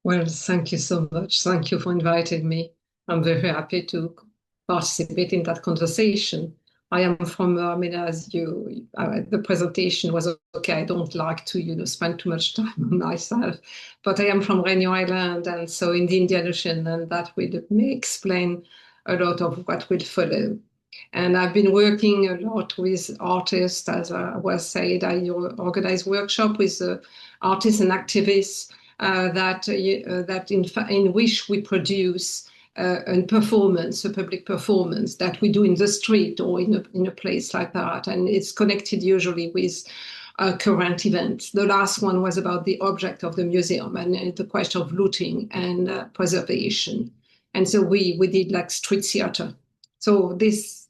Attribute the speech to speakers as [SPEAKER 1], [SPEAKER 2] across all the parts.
[SPEAKER 1] Well, thank you so much. Thank you for inviting me. I'm very happy to participate in that conversation. I am from, as the presentation was okay. I don't like to, spend too much time on myself, but I am from Reunion Island, and so in the Indian Ocean, and that may explain a lot of what will follow. And I've been working a lot with artists, as I was said. I organize workshop with artists and activists in which we produce a performance, a public performance that we do in the street or in a place like that. And it's connected usually with current events. The last one was about the object of the museum and the question of looting and preservation. And so we did like street theater. So this,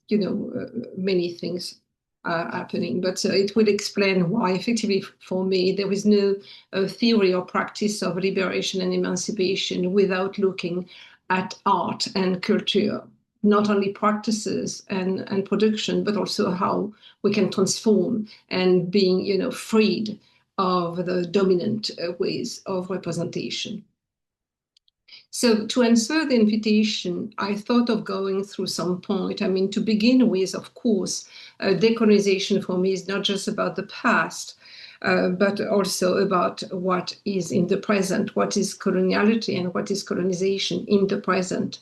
[SPEAKER 1] many things are happening, but it will explain why effectively for me there is no theory or practice of liberation and emancipation without looking at art and culture, not only practices and production, but also how we can transform and being, freed of the dominant ways of representation. So to answer the invitation, I thought of going through some point. I mean, to begin with, of course, decolonization for me is not just about the past, but also about what is in the present, what is coloniality and what is colonization in the present,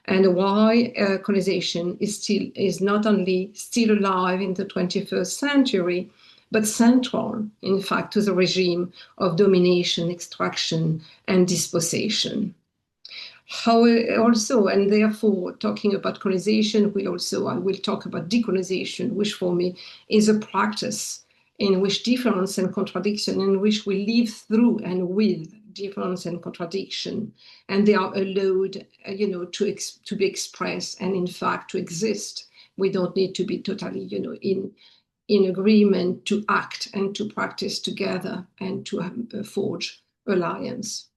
[SPEAKER 1] and why colonization is not only still alive in the 21st century, but central, in fact, to the regime of domination, extraction, and dispossession. How also, and therefore, talking about colonization, I will talk about decolonization, which for me is a practice in which difference and contradiction, in which we live through and with difference and contradiction, and they are allowed, to be expressed and in fact to exist. We don't need to be totally, in agreement to act and to practice together and to forge alliance.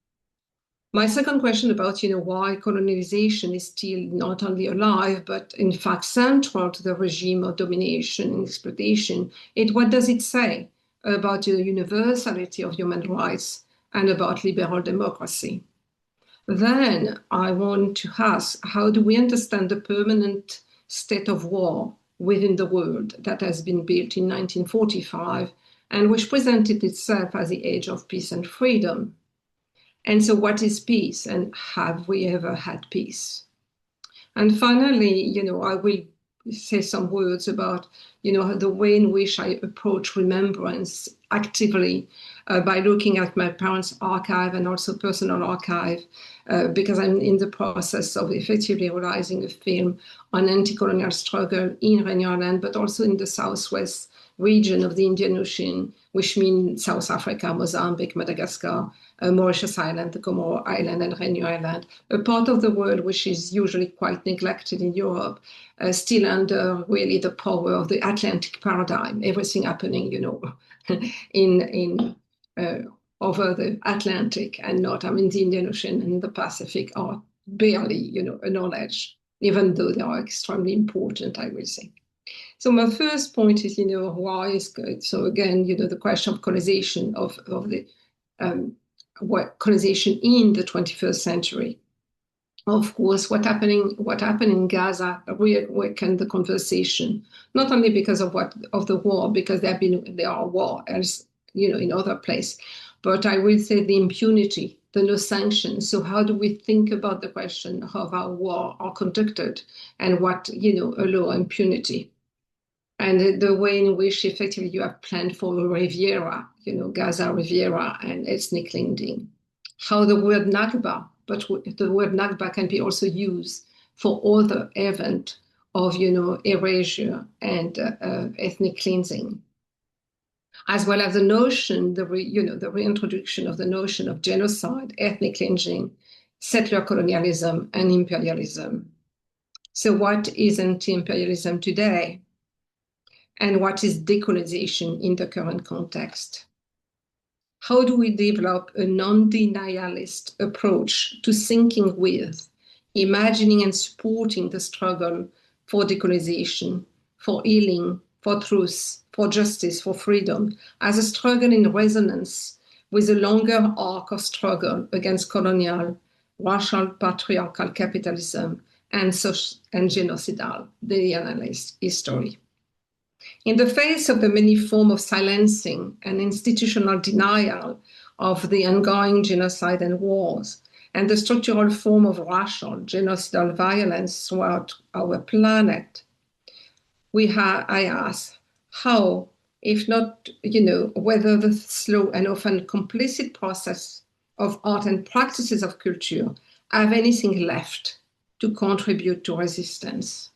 [SPEAKER 1] My second question about, why colonization is still not only alive, but in fact central to the regime of domination and exploitation, what does it say about the universality of human rights and about liberal democracy? Then I want to ask, how do we understand the permanent state of war within the world that has been built in 1945 and which presented itself as the age of peace and freedom? And so what is peace, and have we ever had peace? And finally, I will say some words about, the way in which I approach remembrance actively by looking at my parents' archive and also personal archive, because I'm in the process of effectively realizing a film on anti-colonial struggle in Reunion Island, but also in the southwest region of the Indian Ocean, which means South Africa, Mozambique, Madagascar, Mauritius Island, the Comoro Island, and Reunion Island, a part of the world which is usually quite neglected in Europe, still under really the power of the Atlantic paradigm, everything happening, in over the Atlantic and not, the Indian Ocean and the Pacific are barely, acknowledged, even though they are extremely important, I will say. So my first point is, why is good? So again, the question of colonization of the colonization in the 21st century. Of course, what happened in Gaza reawakened the conversation, not only because of the war, because there are wars, in other places, but I will say the impunity, the no sanctions. So how do we think about the question of how war are conducted and what, allow impunity? And the way in which effectively you have planned for a Riviera, Gaza Riviera and ethnic cleansing. How the word Nakba, but the word Nakba can be also used for other event of, erasure and ethnic cleansing, as well as the notion, the reintroduction of the notion of genocide, ethnic cleansing, settler colonialism, and imperialism. So what is anti-imperialism today? And what is decolonization in the current context? How do we develop a non-denialist approach to thinking with, imagining and supporting the struggle for decolonization, for healing, for truth, for justice, for freedom, as a struggle in resonance with a longer arc of struggle against colonial, racial, patriarchal capitalism and genocidal deanalyzed history. In the face of the many forms of silencing and institutional denial of the ongoing genocide and wars, and the structural form of racial genocidal violence throughout our planet, I ask, how, if not, whether the slow and often complicit process of art and practices of culture have anything left to contribute to resistance,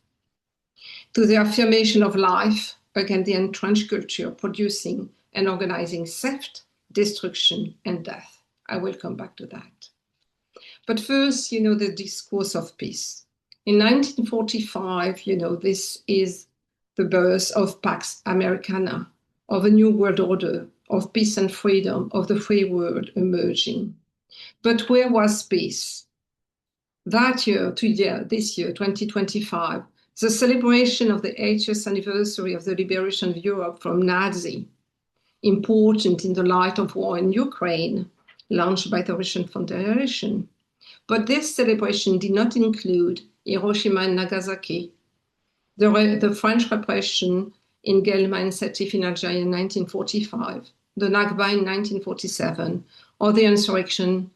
[SPEAKER 1] to the affirmation of life against the entrenched culture producing and organizing theft, destruction, and death. I will come back to that. But first, the discourse of peace. In 1945, this is the birth of Pax Americana, of a new world order, of peace and freedom, of the free world emerging. But where was peace? That year, this year, 2025, the celebration of the 80th anniversary of the liberation of Europe from Nazi, important in the light of war in Ukraine, launched by the Russian Federation. But this celebration did not include Hiroshima and Nagasaki, the French repression in Guelma and Sétif in Algeria in 1945, the Nakba in 1947, or the insurrection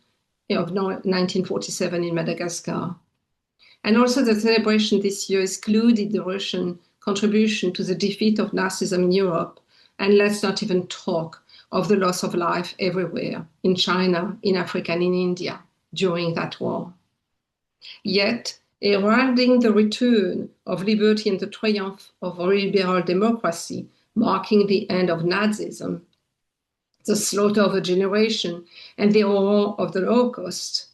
[SPEAKER 1] of 1947 in Madagascar. And also the celebration this year excluded the Russian contribution to the defeat of Nazism in Europe, and let's not even talk of the loss of life everywhere, in China, in Africa, and in India during that war. Yet, heralding the return of liberty and the triumph of liberal democracy, marking the end of Nazism, the slaughter of a generation, and the horror of the Holocaust,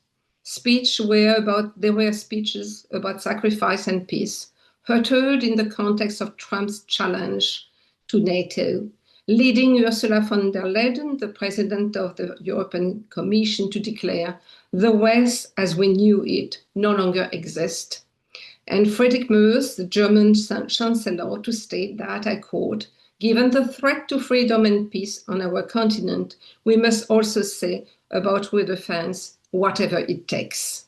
[SPEAKER 1] there were speeches about sacrifice and peace, uttered in the context of Trump's challenge to NATO, leading Ursula von der Leyen, the president of the European Commission, to declare the West as we knew it no longer exists. And Friedrich Merz, the German chancellor, to state that, I quote, given the threat to freedom and peace on our continent, we must also say about our defense, whatever it takes.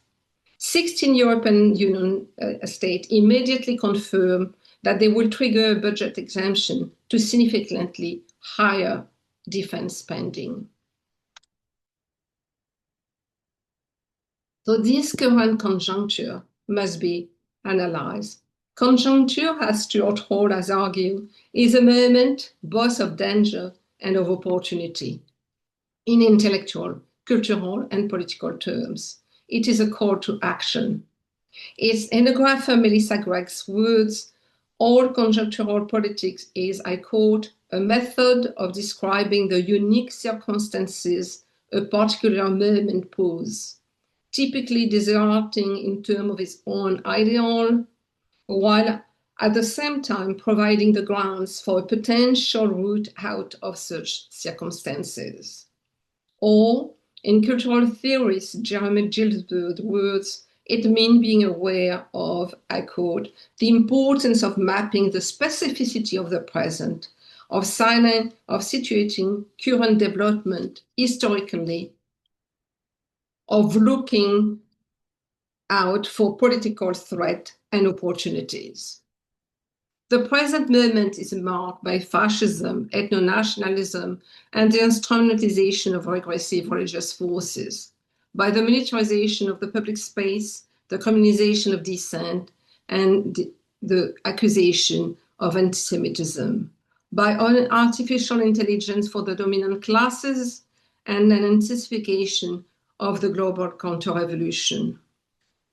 [SPEAKER 1] 16 European Union states immediately confirmed that they will trigger a budget exemption to significantly higher defense spending. So this current conjuncture must be analyzed. Conjuncture, as Stuart Hall has argued, is a moment both of danger and of opportunity. In intellectual, cultural, and political terms, it is a call to action. Its ethnographer Melissa Gregg's words, all conjunctural politics is, I quote, a method of describing the unique circumstances a particular moment poses, typically deserting in terms of its own ideal, while at the same time providing the grounds for a potential route out of such circumstances. Or, in cultural theorist Jeremy Gilbert's words, it means being aware of, I quote, the importance of mapping the specificity of the present, of situating current development historically, of looking out for political threat and opportunities. The present moment is marked by fascism, ethno-nationalism, and the instrumentalization of regressive religious forces, by the militarization of the public space, the criminalization of dissent, and the accusation of anti-Semitism, by artificial intelligence for the dominant classes, and an intensification of the global counter-revolution.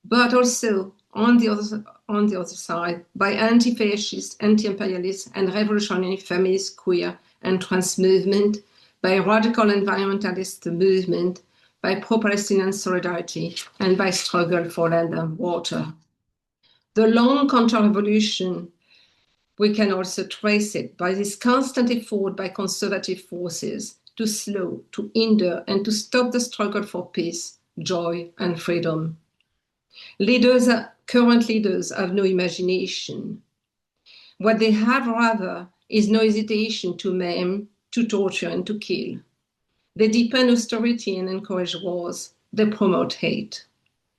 [SPEAKER 1] But also, on the other side, by anti-fascist, anti-imperialist, and revolutionary feminist, queer, and trans movement, by radical environmentalist movement, by pro-Palestinian solidarity, and by struggle for land and water. The long counter-revolution, we can also trace it by this constant effort by conservative forces to slow, to hinder, and to stop the struggle for peace, joy, and freedom. Current leaders have no imagination. What they have rather is no hesitation to maim, to torture, and to kill. They deepen austerity and encourage wars. They promote hate.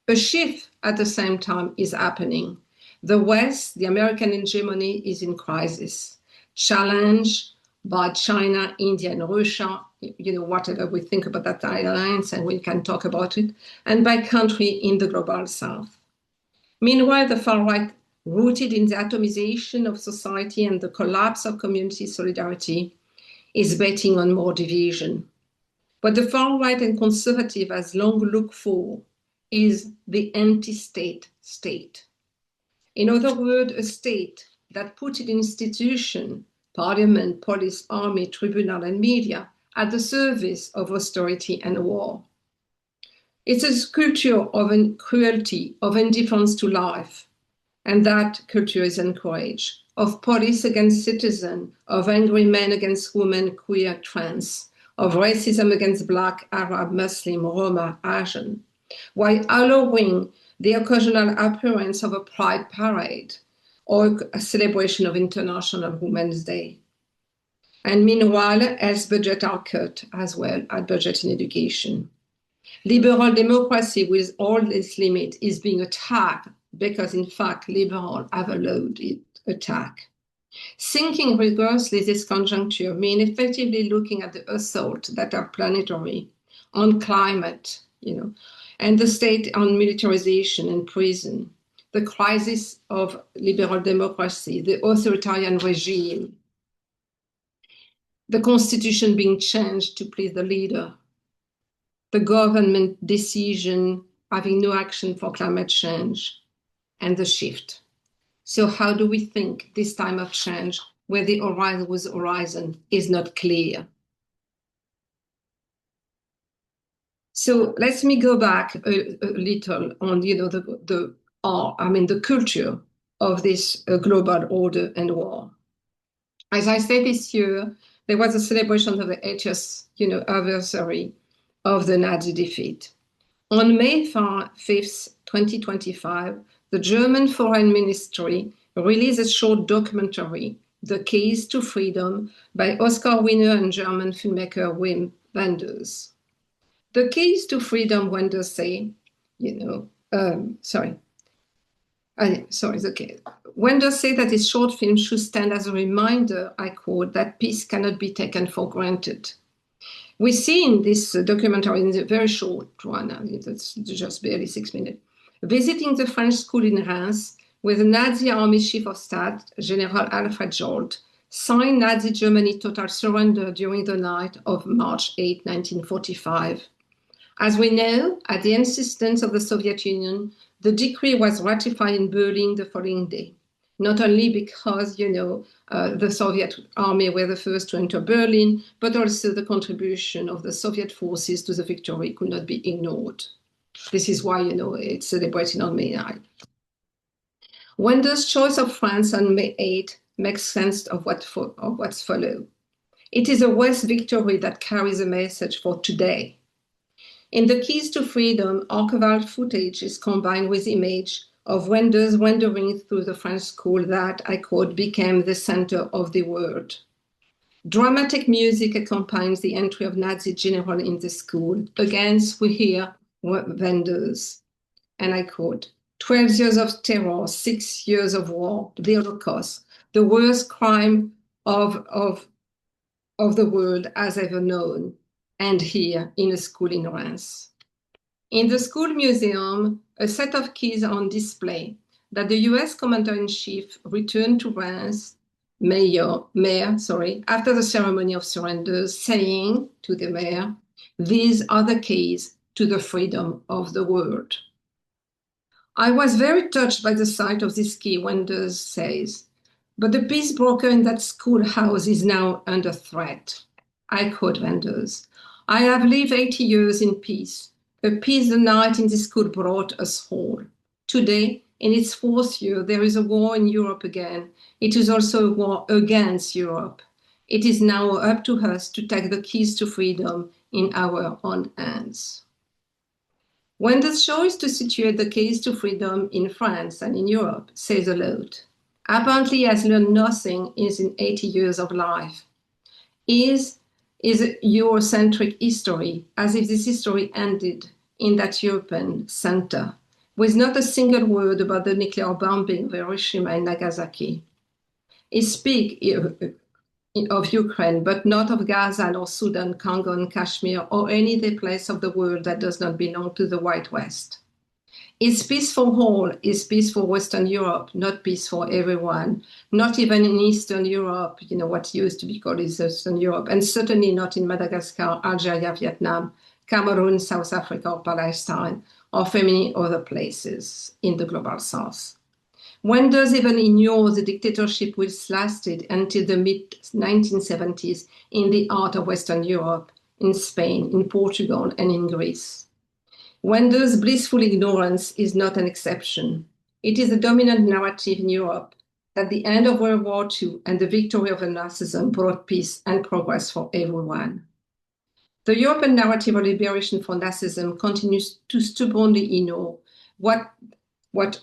[SPEAKER 1] A shift at the same time is happening. The West, the American hegemony, is in crisis, challenged by China, India, and Russia, whatever we think about that alliance, and we can talk about it, and by country in the global South. Meanwhile, the far right, rooted in the atomization of society and the collapse of community solidarity, is betting on more division. What the far right and conservative has long looked for is the anti-state state. In other words, a state that put its institution, parliament, police, army, tribunal, and media at the service of austerity and war. It's a culture of cruelty, of indifference to life, and that culture is encouraged, of police against citizen, of angry men against women, queer, trans, of racism against Black, Arab, Muslim, Roma, Asian, while allowing the occasional appearance of a pride parade or a celebration of International Women's Day. And meanwhile, health budgets are cut as well as budget in education. Liberal democracy, with all its limits, is being attacked because, in fact, liberals have allowed it attack. Thinking rigorously this conjuncture means effectively looking at the assault that are planetary on climate, and the state on militarization and prison, the crisis of liberal democracy, the authoritarian regime, the constitution being changed to please the leader, the government decision having no action for climate change, and the shift. So how do we think this time of change where the horizon is not clear? So let me go back a little on, the culture of this global order and war. As I said, this year, there was a celebration of the 80th, anniversary of the Nazi defeat. On May 5th, 2025, the German Foreign Ministry released a short documentary, The Keys to Freedom, by Oscar winner and German filmmaker Wim Wenders. The Keys to Freedom, Wenders say, Wenders say that this short film should stand as a reminder, I quote, that peace cannot be taken for granted. We see in this documentary, in the very short one, it's just barely 6 minutes, visiting the French school in Reims, where the Nazi army chief of staff, General Alfred Jolt, signed Nazi Germany total surrender during the night of March 8, 1945. As we know, at the insistence of the Soviet Union, the decree was ratified in Berlin the following day, not only because, the Soviet army were the first to enter Berlin, but also the contribution of the Soviet forces to the victory could not be ignored. This is why, it's celebrated on May 9. Wenders' choice of France on May 8 makes sense of what's followed. It is a West victory that carries a message for today. In The Keys to Freedom, archival footage is combined with image of Wenders wandering through the French school that, I quote, became the center of the world. Dramatic music accompanies the entry of Nazi general in the school. Again, we hear Wenders, and I quote, 12 years of terror, 6 years of war, the Holocaust, the worst crime of the world as ever known, and here in a school in Reims. In the school museum, a set of keys are on display that the US Commander-in-Chief returned to Reims, after the ceremony of surrender, saying to the mayor, "These are the keys to the freedom of the world." I was very touched by the sight of this key, Wenders says, but the peace broker in that schoolhouse is now under threat. I quote Wenders, "I have lived 80 years in peace, a peace the night in this school brought us all. Today, in its 4th year, there is a war in Europe again. It is also a war against Europe. It is now up to us to take the keys to freedom in our own hands." Wenders' choice to situate the keys to freedom in France and in Europe says a lot. Apparently, he has learned nothing in 80 years of life. He is a Eurocentric history, as if this history ended in that European center, with not a single word about the nuclear bombing of Hiroshima and Nagasaki. It speaks of Ukraine, but not of Gaza or Sudan, Congo and Kashmir, or any other place of the world that does not belong to the White West. It's peace for all, is peace for Western Europe, not peace for everyone, not even in Eastern Europe, what used to be called Eastern Europe, and certainly not in Madagascar, Algeria, Vietnam, Cameroon, South Africa, or Palestine, or many other places in the global south. When does even ignore the dictatorship which lasted until the mid-1970s in the heart of Western Europe, in Spain, in Portugal, and in Greece. When does blissful ignorance is not an exception. It is the dominant narrative in Europe that the end of World War II and the victory of Nazism brought peace and progress for everyone. The European narrative of liberation from Nazism continues to stubbornly ignore what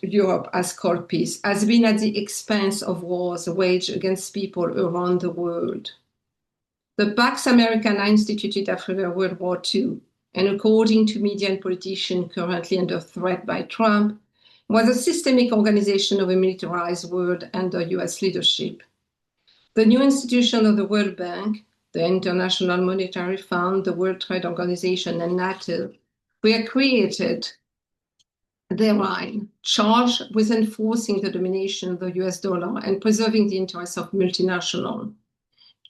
[SPEAKER 1] Europe has called peace, has been at the expense of wars waged against people around the world. The Pax Americana instituted after World War II, and according to media and politicians currently under threat by Trump, was a systemic organization of a militarized world under US leadership. The new institution of the World Bank, the International Monetary Fund, the World Trade Organization, and NATO were created therein, charged with enforcing the domination of the US dollar and preserving the interests of multinationals.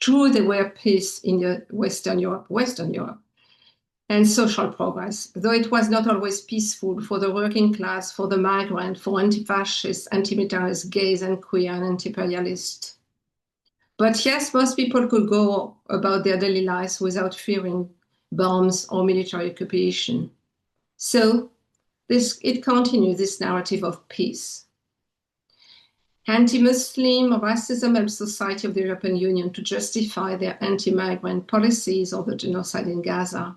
[SPEAKER 1] True, there were peace in Western Europe, and social progress, though it was not always peaceful for the working class, for the migrant, for anti-fascists, anti-militarist, gays and queer and anti-imperialists. But yes, most people could go about their daily lives without fearing bombs or military occupation. So it continues this narrative of peace. Anti-Muslim racism helps the society of the European Union to justify their anti-migrant policies or the genocide in Gaza,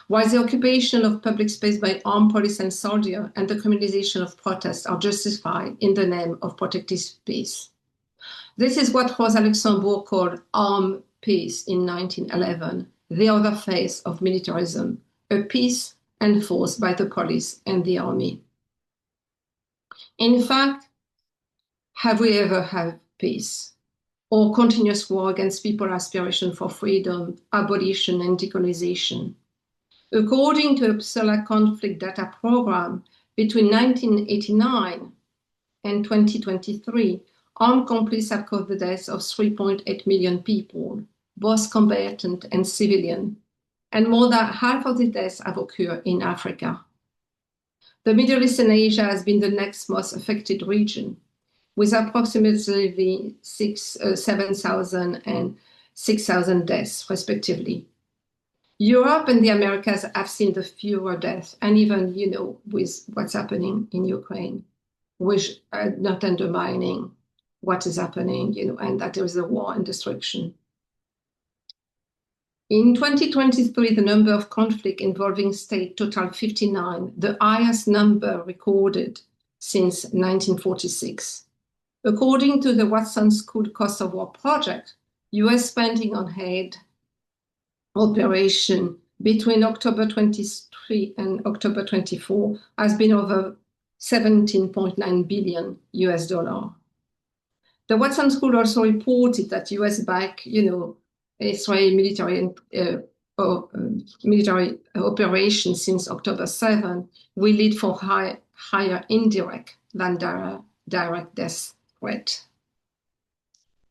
[SPEAKER 1] while the occupation of public space by armed police and soldiers and the criminalization of protests are justified in the name of protective peace. This is what Rosa Luxemburg called armed peace in 1911, the other face of militarism, a peace enforced by the police and the army. In fact, have we ever had peace or continuous war against people's aspiration for freedom, abolition, and decolonization? According to Uppsala Conflict Data Program, between 1989 and 2023, armed conflicts have caused the deaths of 3.8 million people, both combatant and civilian, and more than half of the deaths have occurred in Africa. The Middle East and Asia has been the next most affected region, with approximately 7,000 and 6,000 deaths, respectively. Europe and the Americas have seen the fewer deaths, and even, with what's happening in Ukraine, which are not undermining what is happening, and that there is a war and destruction. In 2023, the number of conflicts involving states totaled 59, the highest number recorded since 1946. According to the Watson School Cost of War project, US spending on aid operation between October 23 and October 24 has been over 17.9 billion US dollar. The Watson School also reported that US-backed, Israeli military operations since October 7 will lead for higher indirect than direct death rate.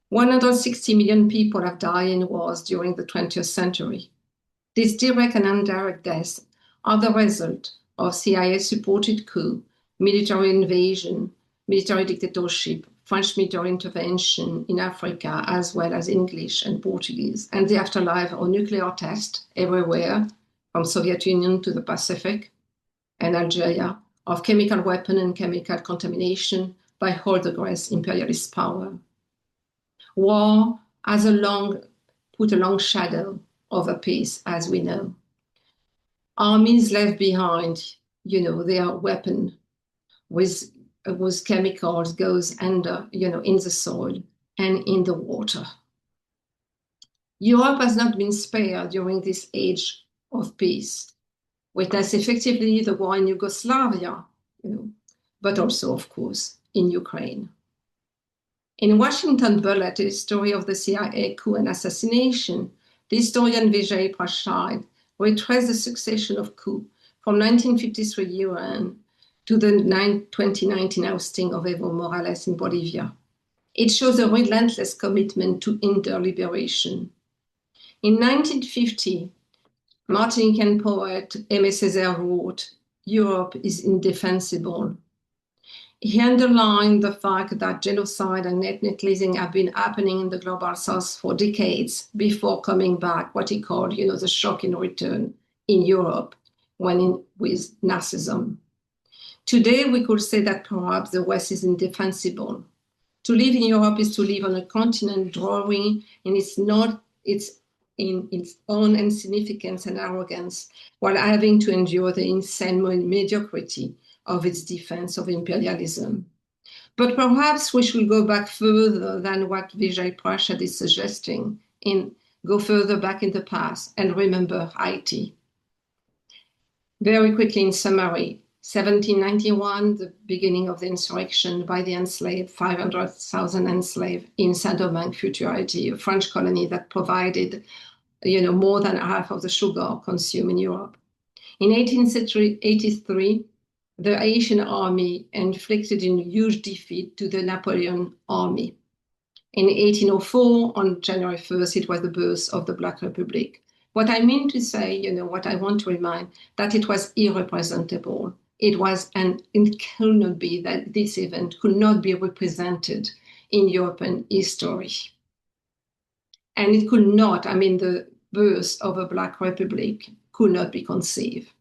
[SPEAKER 1] 160 million people have died in wars during the 20th century. These direct and indirect deaths are the result of CIA-supported coup, military invasion, military dictatorship, French military intervention in Africa, as well as English and Portuguese, and the afterlife of nuclear tests everywhere, from Soviet Union to the Pacific and Algeria, of chemical weapon and chemical contamination by all the great imperialist power. War has put a long shadow over peace, as we know. Armies left behind, their weapon with chemicals goes under, in the soil and in the water. Europe has not been spared during this age of peace. Witness effectively the war in Yugoslavia, but also, of course, in Ukraine. In Washington Bullet, a story of the CIA coup and assassination, the historian Vijay Prashad retraced the succession of coups from 1953 UN to the 2019 ousting of Evo Morales in Bolivia. It shows a relentless commitment to inter-liberation. In 1950, Martinican poet Aimé Césaire wrote, "Europe is indefensible." He underlined the fact that genocide and ethnic cleansing have been happening in the global south for decades before coming back, what he called, the shock in return in Europe with Nazism. Today, we could say that perhaps the West is indefensible. To live in Europe is to live on a continent drawing in its own insignificance and arrogance, while having to endure the insane mediocrity of its defense of imperialism. But perhaps we should go back further than what Vijay Prashad is suggesting, go further back in the past and remember Haiti. Very quickly, in summary, 1791, the beginning of the insurrection by the enslaved, 500,000 enslaved in Saint-Domingue, future Haiti, a French colony that provided more than half of the sugar consumed in Europe. In 1883, the Haitian army inflicted a huge defeat to the Napoleon army. In 1804, on January 1st, it was the birth of the Black Republic. What I mean to say, what I want to remind, that it was irrepresentable. It could not be that this event could not be represented in European history. And it could not, the birth of a Black Republic could not be conceived.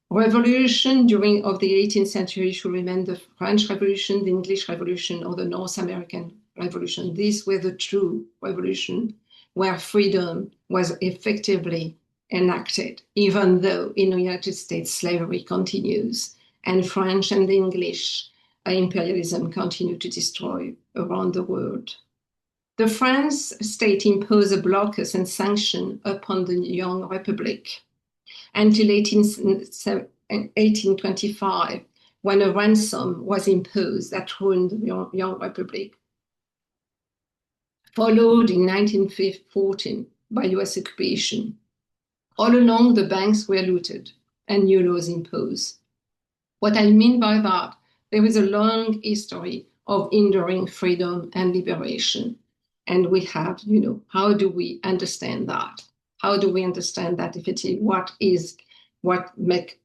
[SPEAKER 1] Revolution of the 18th century should remain the French Revolution, the English Revolution, or the North American Revolution. These were the true revolution where freedom was effectively enacted, even though in the United States slavery continues and French and English imperialism continue to destroy around the world. The French state imposed a blocus and sanction upon the young republic until 1825, when a ransom was imposed that ruined the young republic, followed in 1914 by US occupation. All along, the banks were looted and new laws imposed. What I mean by that, there is a long history of enduring freedom and liberation. And we have, how do we understand that? How do we understand that what makes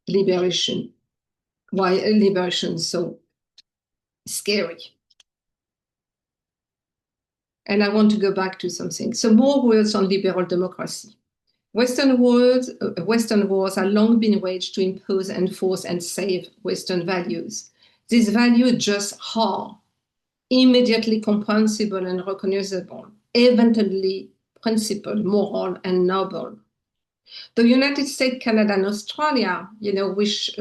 [SPEAKER 1] liberation, why liberation so scary? And I want to go back to something. So more words on liberal democracy. Western wars have long been waged to impose, enforce, and save Western values. These values just are immediately comprehensible and recognizable, evidently principled, moral, and noble. The United States, Canada, and Australia, which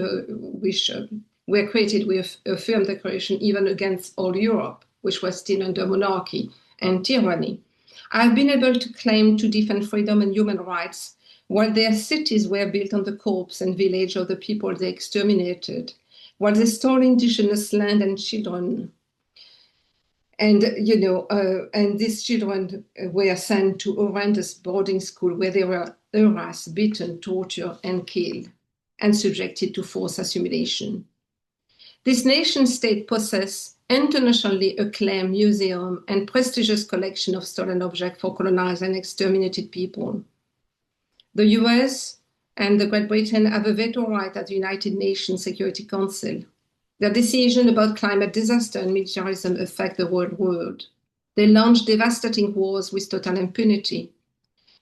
[SPEAKER 1] were created with a firm declaration even against all Europe, which was still under monarchy and tyranny, have been able to claim to defend freedom and human rights while their cities were built on the corpse and village of the people they exterminated, while they stole indigenous land and children. And, and these children were sent to horrendous boarding school where they were harassed, beaten, tortured, and killed, and subjected to forced assimilation. This nation-state possess internationally acclaimed museum and prestigious collection of stolen objects for colonized and exterminated people. The US and the Great Britain have a veto right at the United Nations Security Council. Their decision about climate disaster and militarism affect the whole world. They launch devastating wars with total impunity,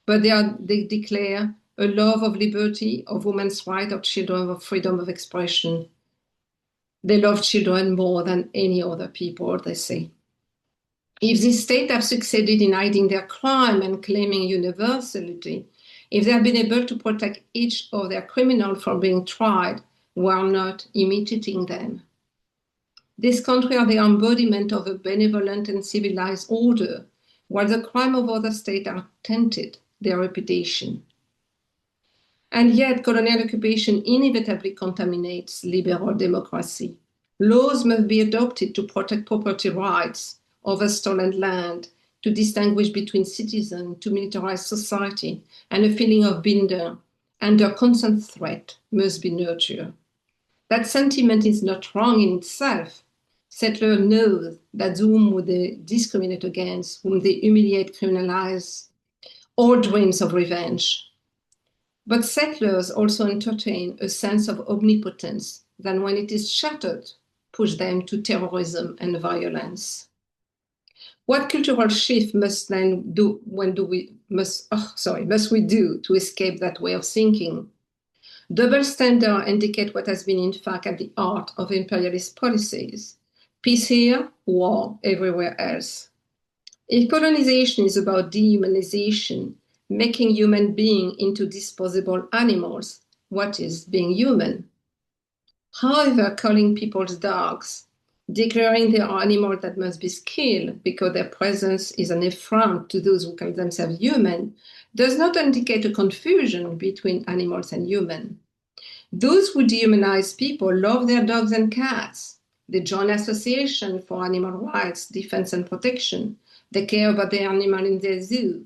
[SPEAKER 1] but they declare a love of liberty, of women's rights, of children, of freedom of expression. They love children more than any other people, they say. If these states have succeeded in hiding their crime and claiming universality, if they have been able to protect each of their criminals from being tried, we are not imitating them. This country are the embodiment of a benevolent and civilized order while the crime of other states are tainted their reputation. And yet, colonial occupation inevitably contaminates liberal democracy. Laws must be adopted to protect property rights over stolen land, to distinguish between citizen to militarized society, and a feeling of being under constant threat must be nurtured. That sentiment is not wrong in itself. Settlers know that whom they discriminate against, whom they humiliate, criminalize, all dreams of revenge. But settlers also entertain a sense of omnipotence that when it is shattered, push them to terrorism and violence. What cultural shift must we do to escape that way of thinking? Double standards indicate what has been in fact at the heart of imperialist policies. Peace here, war everywhere else. If colonization is about dehumanization, making human beings into disposable animals, what is being human? However, calling people dogs, declaring they are animals that must be killed because their presence is an affront to those who call themselves human, does not indicate a confusion between animals and humans. Those who dehumanize people love their dogs and cats. They join associations for animal rights, defense, and protection. They care about the animal in their zoo.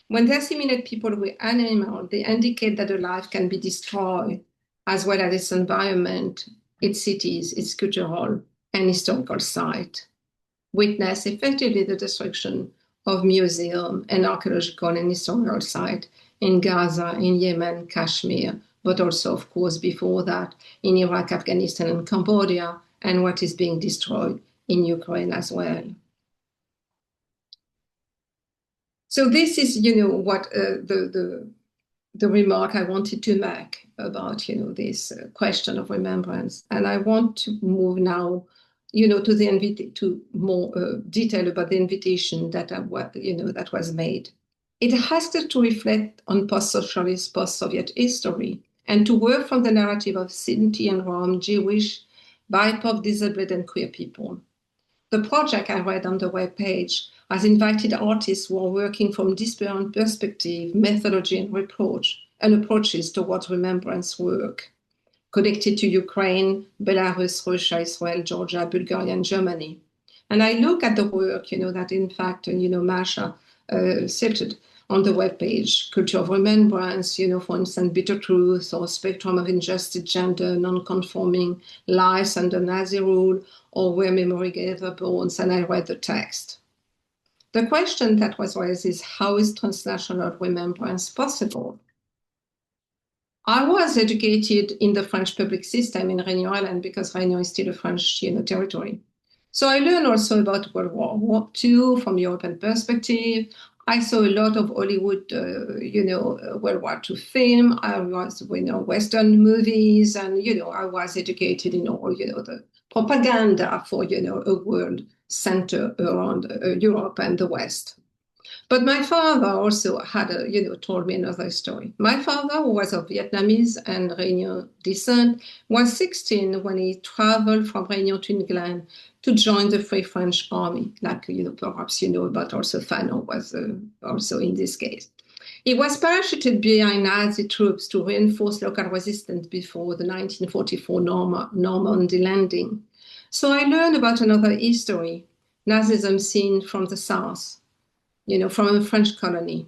[SPEAKER 1] When they assimilate people with animals, they indicate that a life can be destroyed, as well as its environment, its cities, its cultural and historical site. Witness effectively the destruction of museums and archaeological and historical sites in Gaza, in Yemen, Kashmir, but also, of course, before that, in Iraq, Afghanistan, and Cambodia, and what is being destroyed in Ukraine as well. So this is, what the remark I wanted to make about, this question of remembrance. And I want to move now, to more detail about the invitation that was made. It has to reflect on post-socialist, post-Soviet history, and to work from the narrative of Sinti and Rom, Jewish, BIPOC, disabled, and queer people. The project I read on the webpage has invited artists who are working from different perspective, methodology, and approaches towards remembrance work, connected to Ukraine, Belarus, Russia, Israel, Georgia, Bulgaria, and Germany. And I look at the work, that in fact, Masha cited on the webpage, Culture of Remembrance, for instance, Bitter Truth, or Spectrum of Injustice, Gender, Non-Conforming, Lives Under Nazi Rule, or Where Memory Gathers Bones, and I read the text. The question that was raised is, how is transnational remembrance possible? I was educated in the French public system in Réunion Island because Réunion is still a French territory. So I learned also about World War II from European perspective. I saw a lot of Hollywood, World War II film. I was, Western movies, and, I was educated in all, the propaganda for, a world center around Europe and the West. But my father also had, told me another story. My father, who was of Vietnamese and Réunion descent, was 16 when he traveled from Réunion to England to join the Free French Army, like, perhaps but also Fanon was also in this case. He was parachuted behind Nazi troops to reinforce local resistance before the 1944 Normandy landing. So I learned about another history, Nazism seen from the South, from a French colony,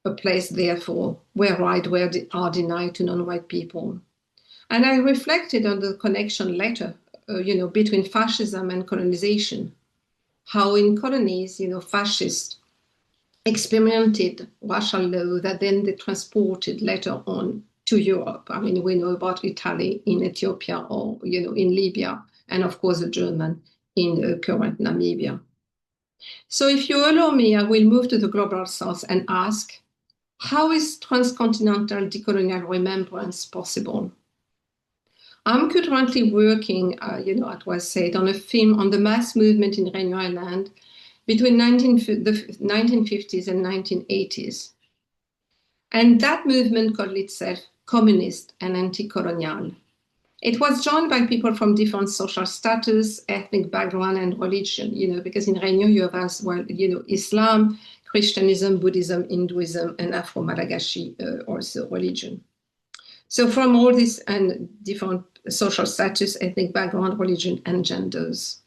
[SPEAKER 1] a place, therefore, where rights are denied to non-white people. And I reflected on the connection later, between fascism and colonization, how in colonies, fascists experimented racial law that then they transported later on to Europe. I mean, we know about Italy in Ethiopia or, in Libya, and of course the German in current Namibia. So if you allow me, I will move to the global south and ask, how is transcontinental decolonial remembrance possible? I'm currently working, it was said, on a film on the mass movement in Réunion Island between the 1950s and 1980s. And that movement called itself communist and anti-colonial. It was joined by people from different social status, ethnic background, and religion, because in Réunion you have as well, Islam, Christianism, Buddhism, Hinduism, and Afro-Malagasy also religion. So from all these and different social status, ethnic background, religion, and genders.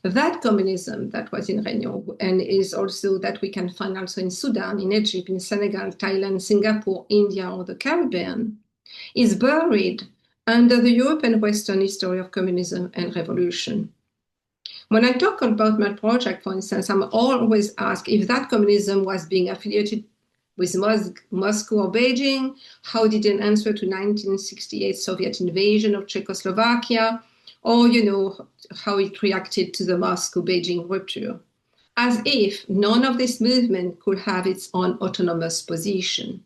[SPEAKER 1] That communism that was in Réunion and is also that we can find also in Sudan, in Egypt, in Senegal, Thailand, Singapore, India, or the Caribbean, is buried under the European Western history of communism and revolution. When I talk about my project, for instance, I'm always asked if that communism was being affiliated with Moscow or Beijing, how did it answer to 1968 Soviet invasion of Czechoslovakia, or, how it reacted to the Moscow-Beijing rupture, as if none of this movement could have its own autonomous position.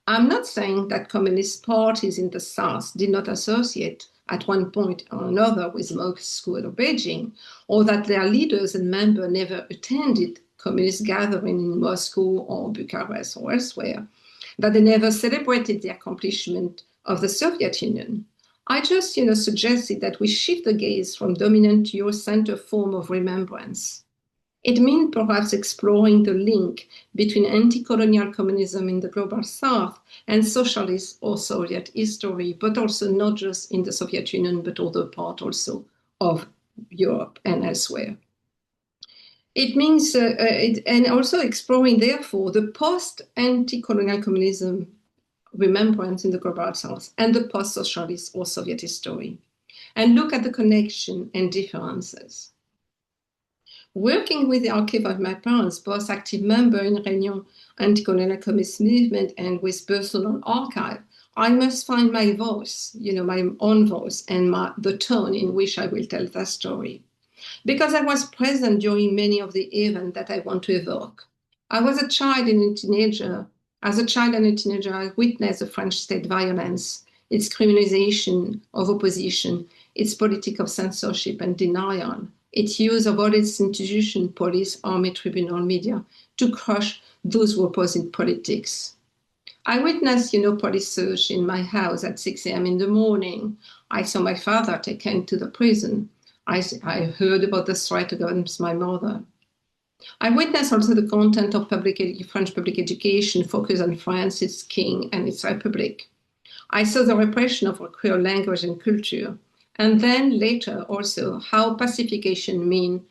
[SPEAKER 1] I'm not saying that communist parties in the South did not associate at one point or another with Moscow or Beijing, or that their leaders and members never attended communist gatherings in Moscow or Bucharest or elsewhere, that they never celebrated the accomplishment of the Soviet Union. I just, suggested that we shift the gaze from dominant to Eurocentric form of remembrance. It means perhaps exploring the link between anti-colonial communism in the global South and socialist or Soviet history, but also not just in the Soviet Union, but other parts also of Europe and elsewhere. It means, and also exploring, therefore, the post-anti-colonial communism remembrance in the global South and the post-socialist or Soviet history, and look at the connection and differences. Working with the archive of my parents, both active member in Réunion anti-colonial communist movement and with personal archive, I must find my voice, my own voice and the tone in which I will tell that story. Because I was present during many of the events that I want to evoke. I was a child and a teenager. As a child and a teenager, I witnessed the French state violence, its criminalization of opposition, its politic of censorship and denial, its use of all its institutions, police, army, tribunal, media, to crush those who opposed politics. I witnessed, police search in my house at 6 a.m. in the morning. I saw my father taken to the prison. I heard about the threat against my mother. I witnessed also the content of French public education focused on France, its king, and its republic. I saw the repression of Creole language and culture, and then later also how pacification means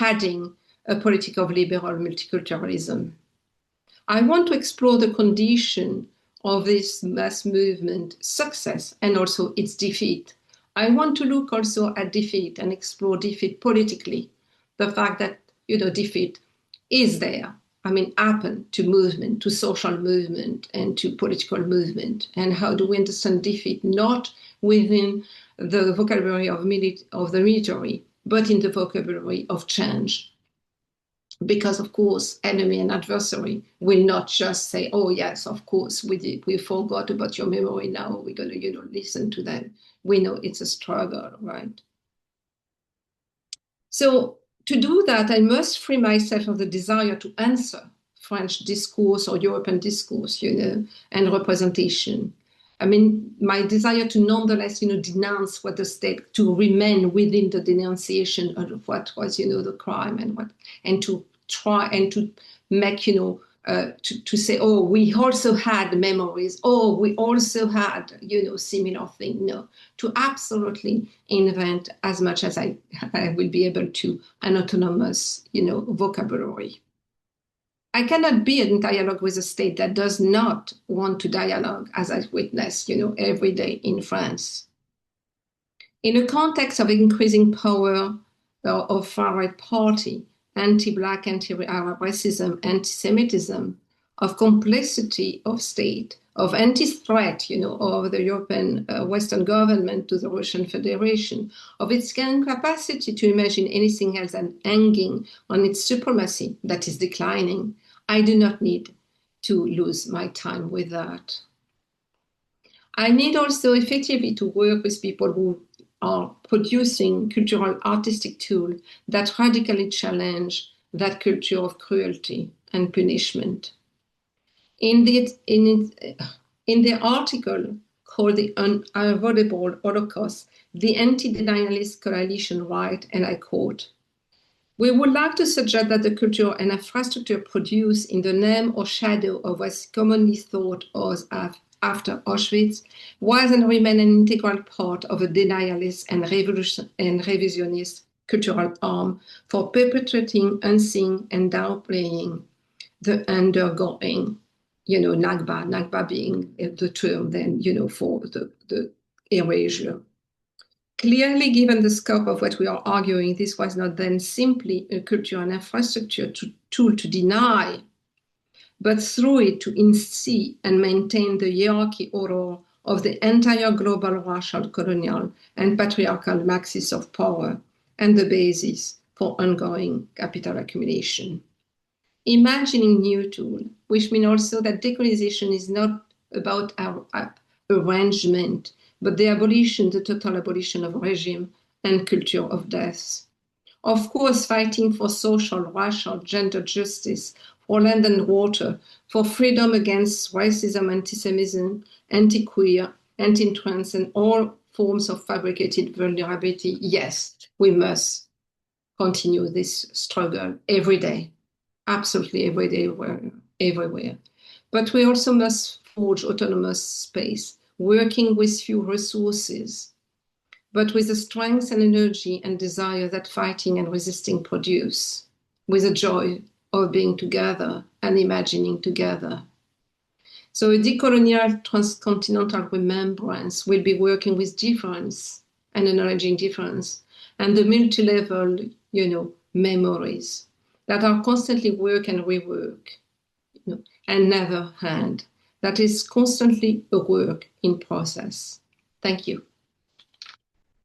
[SPEAKER 1] adding a politic of liberal multiculturalism. I want to explore the condition of this mass movement success and also its defeat. I want to look also at defeat and explore defeat politically, the fact that defeat is there. Happened to movement, to social movement, and to political movement. And how do we understand defeat? Not within the vocabulary of the military, but in the vocabulary of change. Because, of course, enemy and adversary will not just say, oh, yes, of course, we forgot about your memory now. We're going to, listen to them. We know it's a struggle, right? So to do that, I must free myself of the desire to answer French discourse or European discourse, and representation. My desire to nonetheless, denounce what the state, to remain within the denunciation of what was, the crime and to try and to make, to say, oh, we also had memories. Oh, we also had, similar thing. No, to absolutely invent as much as I will be able to an autonomous, vocabulary. I cannot be in dialogue with a state that does not want to dialogue, as I witness, every day in France. In a context of increasing power of far-right party, anti-Black, anti-Arab racism, anti-Semitism, of complexity of state, of anti-threat, of the European Western government to the Russian Federation, of its incapacity to imagine anything else than hanging on its supremacy that is declining, I do not need to lose my time with that. I need also effectively to work with people who are producing cultural artistic tools that radically challenge that culture of cruelty and punishment. In the article called the unavoidable Holocaust, the anti-denialist coalition write, and I quote, "We would like to suggest that the culture and infrastructure produced in the name or shadow of what is commonly thought of after Auschwitz was and remained an integral part of a denialist and revisionist cultural arm for perpetrating, unseen, and downplaying the undergoing, Nakba being the term then, for the erasure. Clearly, given the scope of what we are arguing, this was not then simply a culture and infrastructure tool to deny, but through it to see and maintain the hierarchy order of the entire global racial, colonial, and patriarchal axis of power and the basis for ongoing capital accumulation. Imagining new tool, which means also that decolonization is not about arrangement, but the total abolition of regime and culture of death. Of course, fighting for social, racial, gender justice, for land and water, for freedom against racism, anti-Semitism, anti-queer, anti-trans, and all forms of fabricated vulnerability. Yes, we must continue this struggle every day, absolutely every day, everywhere. But we also must forge autonomous space, working with few resources, but with the strength and energy and desire that fighting and resisting produce, with the joy of being together and imagining together. So a decolonial transcontinental remembrance will be working with difference and acknowledging difference and the multi-level, memories that are constantly work and rework, and never end. That is constantly a work in process. Thank you.